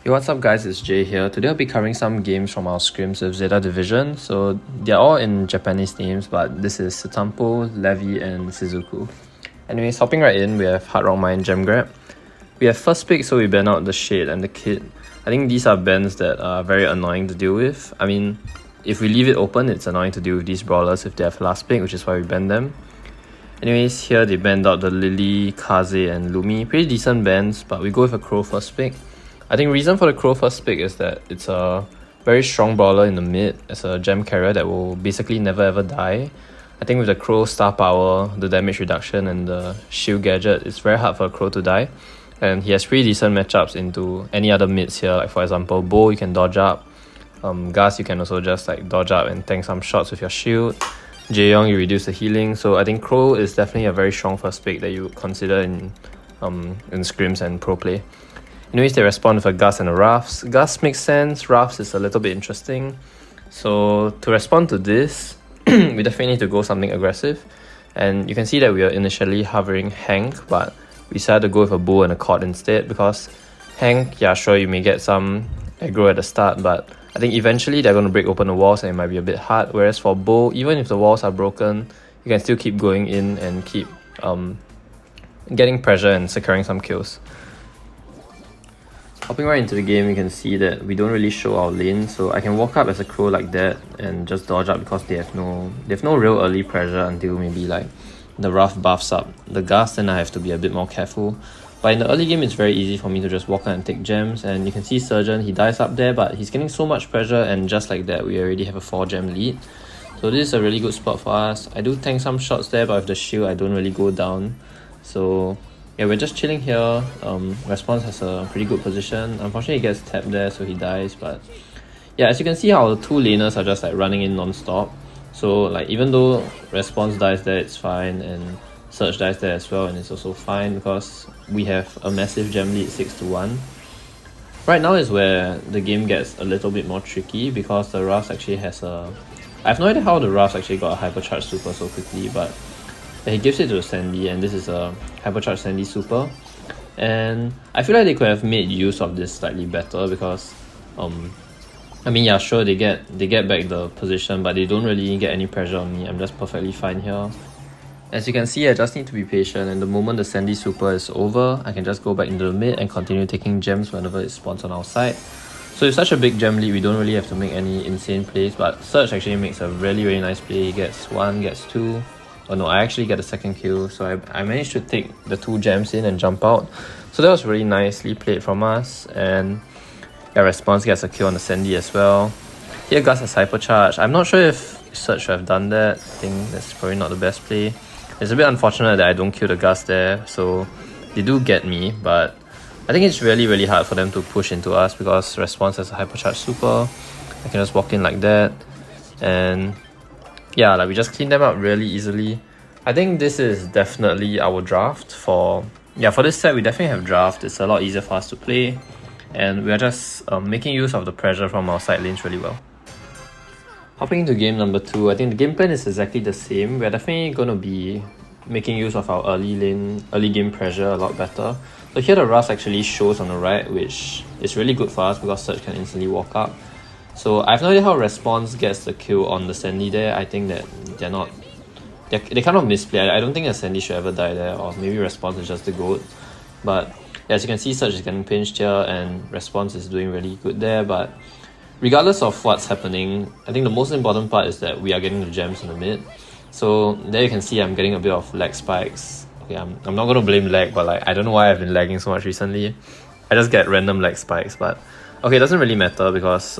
Hey, what's up guys, it's Jay here. Today I'll be covering some games from our scrims with ZETA division. So they're all in Japanese names, but this is Sutampo, Levy and Shizuku. Anyways, hopping right in, we have Hard Rock Mine, Gem Grab. We have first pick, so we ban out the Shade and the Kid. I think these are bans that are very annoying to deal with. I mean, if we leave it open, it's annoying to deal with these brawlers if they have last pick, which is why we ban them. Anyways, here they banned out the Lily, Kaze and Lumi. Pretty decent bans, but we go with a Crow first pick. I think reason for the Crow first pick is that it's a very strong brawler in the mid as a gem carrier that will basically never ever die. I think with the Crow star power, the damage reduction and the shield gadget, it's very hard for a Crow to die. And he has pretty decent matchups into any other mids here, like for example Bo, you can dodge up. Gus, you can also just like dodge up and tank some shots with your shield. Jaeyoung, you reduce the healing. So I think Crow is definitely a very strong first pick that you would consider in scrims and pro play. Anyways, they respond with a Gus and a Ruffs. Gus makes sense, Ruffs is a little bit interesting. So to respond to this, we definitely need to go something aggressive. And you can see that we are initially hovering Hank, but we decided to go with a Bull and a Cord instead because Hank, yeah sure you may get some aggro at the start, but I think eventually they're going to break open the walls and it might be a bit hard. Whereas for Bull, even if the walls are broken, you can still keep going in and keep getting pressure and securing some kills. Hopping right into the game, you can see that we don't really show our lane, so I can walk up as a Crow like that and just dodge up because they have no real early pressure until maybe like the Ruff buffs up the Gus, then I have to be a bit more careful. But in the early game, it's very easy for me to just walk out and take gems, and you can see Surgeon, he dies up there, but he's getting so much pressure, and just like that, we already have a 4 gem lead. So this is a really good spot for us. I do tank some shots there, but with the shield, I don't really go down. So yeah, we're just chilling here. Response has a pretty good position. Unfortunately, he gets tapped there, so he dies. But yeah, as you can see, our two laners are just like running in non-stop. So like even though Response dies there, it's fine, and Surge dies there as well, and it's also fine because we have a massive gem lead 6-1. Right now is where the game gets a little bit more tricky because the Ruffs actually has a... I have no idea how the Ruffs actually got a hypercharge super so quickly, but he gives it to Sandy, and this is a hypercharge Sandy super. And I feel like they could have made use of this slightly better because I mean, yeah, sure, they get back the position, but they don't really get any pressure on me. I'm just perfectly fine here. As you can see, I just need to be patient, and the moment the Sandy super is over, I can just go back into the mid and continue taking gems whenever it spawns on our side. So with such a big gem lead, we don't really have to make any insane plays, but Surge actually makes a really nice play. He gets 1, gets 2. Oh no, I actually get a second kill, so I managed to take the 2 gems in and jump out. So that was really nicely played from us, and yeah, Response gets a kill on the Sandy as well. Here Gus has hypercharge. I'm not sure if Surge should have done that. I think that's probably not the best play. It's a bit unfortunate that I don't kill the Gus there, so they do get me, but I think it's really hard for them to push into us because Response has a hypercharge super. I can just walk in like that, and yeah, like we just clean them up really easily. I think this is definitely our draft for this set. We definitely have draft. It's a lot easier for us to play, and we are just making use of the pressure from our side lanes really well. Hopping into game number 2, I think the game plan is exactly the same. We're definitely going to be making use of our early game pressure a lot better. So here the Ruffs actually shows on the right, which is really good for us because Surge can instantly walk up. So I have no idea how Response gets the kill on the Sandy there. I think that they kind of misplay. I don't think a Sandy should ever die there, or maybe Response is just the GOAT. But as you can see, Surge is getting pinched here and Response is doing really good there. But regardless of what's happening, I think the most important part is that we are getting the gems in the mid. So there you can see I'm getting a bit of lag spikes. Okay, I'm not going to blame lag, but like I don't know why I've been lagging so much recently. I just get random lag spikes, but okay, it doesn't really matter because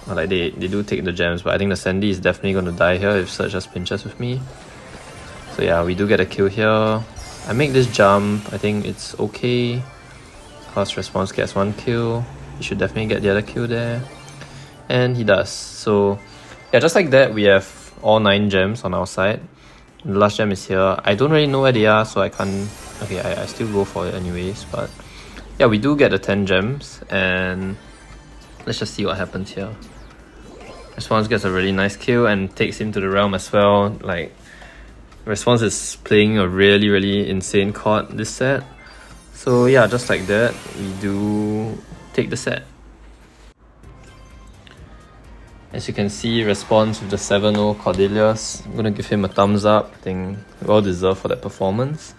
like they do take the gems, but I think the Sandy is definitely going to die here if Surge just pinches with me. So yeah, we do get a kill here. I make this jump. I think it's okay because Response gets 1 kill. He should definitely get the other kill there, and he does. So yeah, just like that, we have all 9 gems on our side. The last gem is here. I don't really know where they are, so I can't... Okay, I still go for it anyways, but yeah, we do get the 10 gems, and let's just see what happens here. Response gets a really nice kill and takes him to the realm as well. Like, Response is playing a really insane chord this set. So yeah, just like that, we do take the set. As you can see, response with the 7-0 Cordelius. I'm gonna give him a thumbs up. I think well deserved for that performance.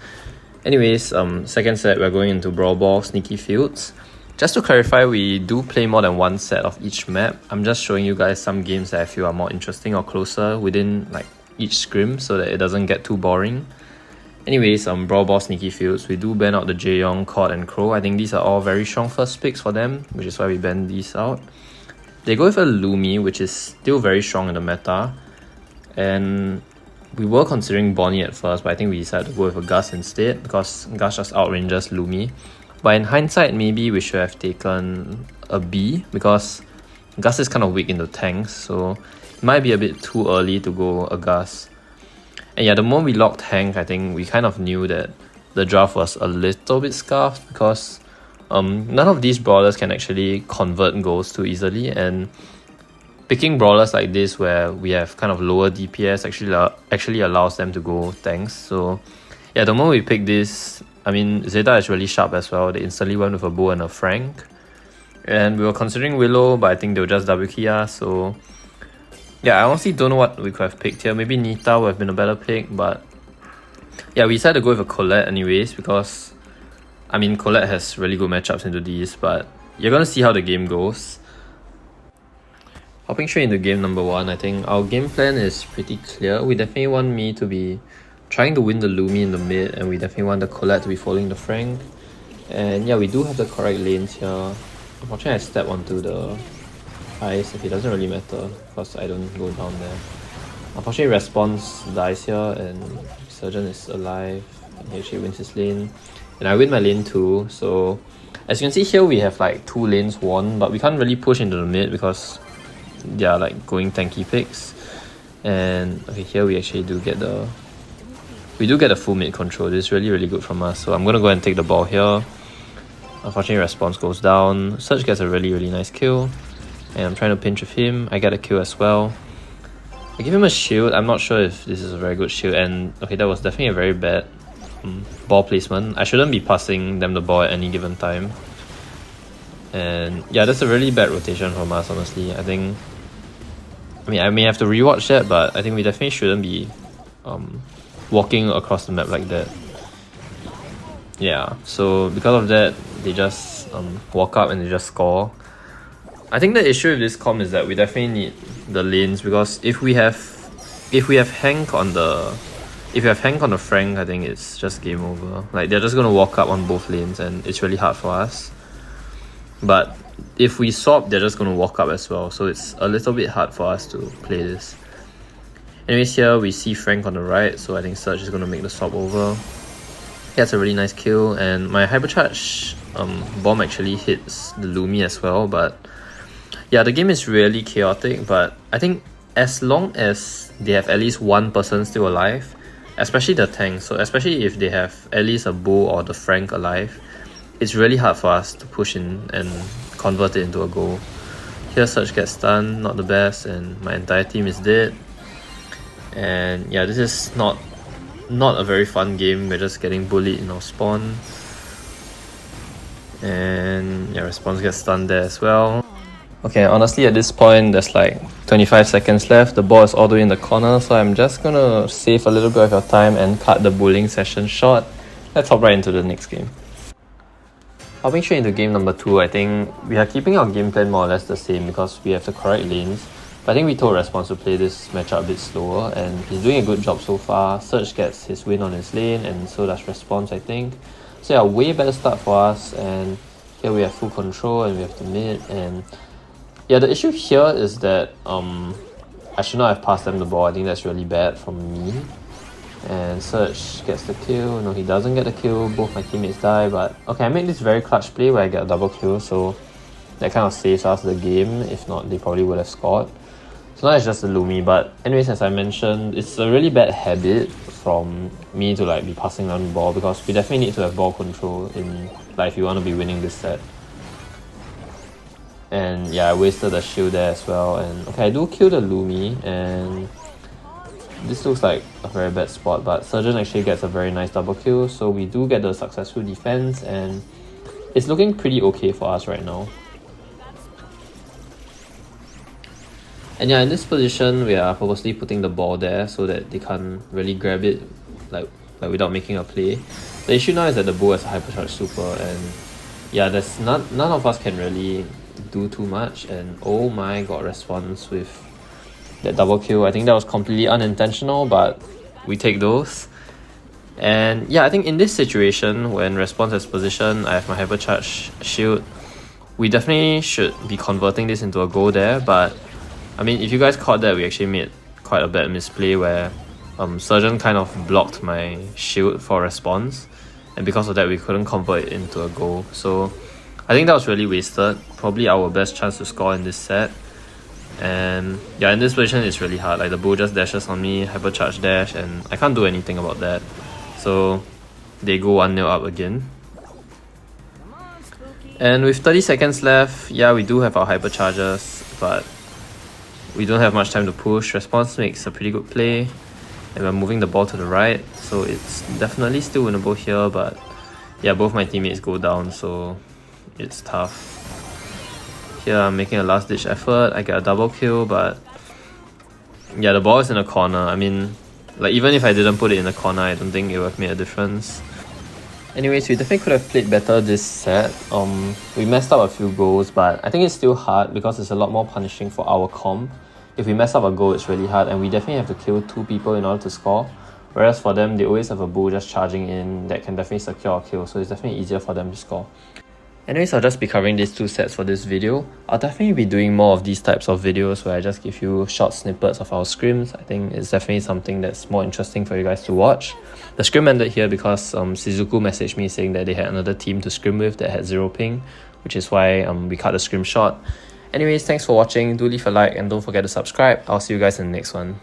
Anyways, second set we're going into Brawl Ball Sneaky Fields. Just to clarify, we do play more than one set of each map. I'm just showing you guys some games that I feel are more interesting or closer within like each scrim so that it doesn't get too boring. Anyways, Brawl Ball Sneaky Fields, we do ban out the Jaeyong, Cord and Crow. I think these are all very strong first picks for them, which is why we ban these out. They go with a Lumi, which is still very strong in the meta. And we were considering Bonnie at first, but I think we decided to go with a Gus instead because Gus just outranges Lumi. But in hindsight, maybe we should have taken a B because Gus is kind of weak in the tanks, so it might be a bit too early to go a Gus. And yeah, the moment we locked Hank, I think we kind of knew that the draft was a little bit scuffed because none of these brawlers can actually convert goals too easily, and picking brawlers like this where we have kind of lower DPS actually allows them to go tanks. So yeah, the moment we pick this, I mean, ZETA is really sharp as well. They instantly went with a Bo and a Frank. And we were considering Willow, but I think they'll just double key us. So yeah, I honestly don't know what we could have picked here. Maybe Nita would have been a better pick, but yeah, we decided to go with a Colette anyways because I mean, Colette has really good matchups into these, but you're gonna see how the game goes. Hopping straight into game number 1, I think our game plan is pretty clear. We definitely want me to be trying to win the Lumi in the mid, and we definitely want the Colette to be following the Frank. And yeah, we do have the correct lanes here. Unfortunately, I step onto the ice. If it doesn't really matter because I don't go down there. Unfortunately, Response dies here, and Surgeon is alive. And he actually wins his lane. And I win my lane too, so as you can see here we have like 2 lanes won, but we can't really push into the mid because they are like going tanky picks. And okay, here we actually do get the full mid control. This is really good from us, so I'm gonna go and take the ball here. Unfortunately, Response goes down. Surge gets a really nice kill, and I'm trying to pinch with him. I get a kill as well. I give him a shield. I'm not sure if this is a very good shield, and okay, that was definitely a very bad ball placement. I shouldn't be passing them the ball at any given time. And yeah, that's a really bad rotation from us, honestly. I think, I mean, I may have to rewatch that, but I think we definitely shouldn't be walking across the map like that. Yeah, so because of that, they just walk up and they just score. I think the issue with this comp is that we definitely need the lanes, because if we have Hank on the Frank, I think it's just game over. Like, they're just gonna walk up on both lanes and it's really hard for us. But if we swap, they're just gonna walk up as well, so it's a little bit hard for us to play this. Anyways, here we see Frank on the right, so I think Surge is gonna make the swap over. He has a really nice kill, and my Hypercharge bomb actually hits the Lumi as well. But yeah, the game is really chaotic, but I think as long as they have at least one person still alive, especially the tank, so especially if they have at least a Bo or the Frank alive, it's really hard for us to push in and convert it into a goal. Here Surge gets stunned, not the best, and my entire team is dead. And yeah, this is not a very fun game. We're just getting bullied in our spawn. And yeah, Response gets stunned there as well. Okay, honestly at this point there's like 25 seconds left. The ball is all the way in the corner, so I'm just gonna save a little bit of your time and cut the bullying session short. Let's hop right into the next game. Hopping straight into game number 2, I think we are keeping our game plan more or less the same because we have the correct lanes. But I think we told Response to play this matchup a bit slower, and he's doing a good job so far. Surge gets his win on his lane, and so does Response, I think. So yeah, way better start for us, and here we have full control and we have the mid. And yeah, the issue here is that I should not have passed them the ball. I think that's really bad from me. And Surge gets the kill. No, he doesn't get the kill. Both my teammates die, but okay, I made this very clutch play where I get a double kill, so that kind of saves us the game. If not, they probably would have scored. So now it's just a Lumi, but anyways, as I mentioned, it's a really bad habit from me to like be passing around the ball, because we definitely need to have ball control in like if you want to be winning this set. And yeah, I wasted a shield there as well. And okay, I do kill the Lumi, and this looks like a very bad spot, but Surgeon actually gets a very nice double kill, so we do get the successful defense, and it's looking pretty okay for us right now. And yeah, in this position, we are purposely putting the ball there so that they can't really grab it like without making a play. The issue now is that the bull has a hypercharge super, and yeah, there's none of us can really do too much. And oh my god, response with that double kill. I think that was completely unintentional, but we take those. And yeah, I think in this situation, when response has position, I have my hypercharge shield, we definitely should be converting this into a goal there. But I mean, if you guys caught that, we actually made quite a bad misplay where Surgeon kind of blocked my shield for response, and because of that we couldn't convert it into a goal. So I think that was really wasted, probably our best chance to score in this set. And yeah, in this position it's really hard, like the bull just dashes on me, hypercharge dash, and I can't do anything about that. So they go 1-0 up again. And with 30 seconds left, yeah, we do have our hypercharges, but we don't have much time to push. Response makes a pretty good play, and we're moving the ball to the right, so it's definitely still winnable here. But yeah, both my teammates go down, so it's tough. Here I'm making a last ditch effort, I get a double kill, but yeah, the ball is in a corner. I mean, like, even if I didn't put it in the corner, I don't think it would have made a difference. Anyways, we definitely could have played better this set. We messed up a few goals, but I think it's still hard because it's a lot more punishing for our comp. If we mess up a goal, it's really hard, and we definitely have to kill 2 people in order to score. Whereas for them, they always have a bull just charging in that can definitely secure a kill, so it's definitely easier for them to score. Anyways, I'll just be covering these 2 sets for this video. I'll definitely be doing more of these types of videos where I just give you short snippets of our scrims. I think it's definitely something that's more interesting for you guys to watch. The scrim ended here because Shizuku messaged me saying that they had another team to scrim with that had 0 ping, which is why we cut the scrim short. Anyways, thanks for watching. Do leave a like and don't forget to subscribe. I'll see you guys in the next one.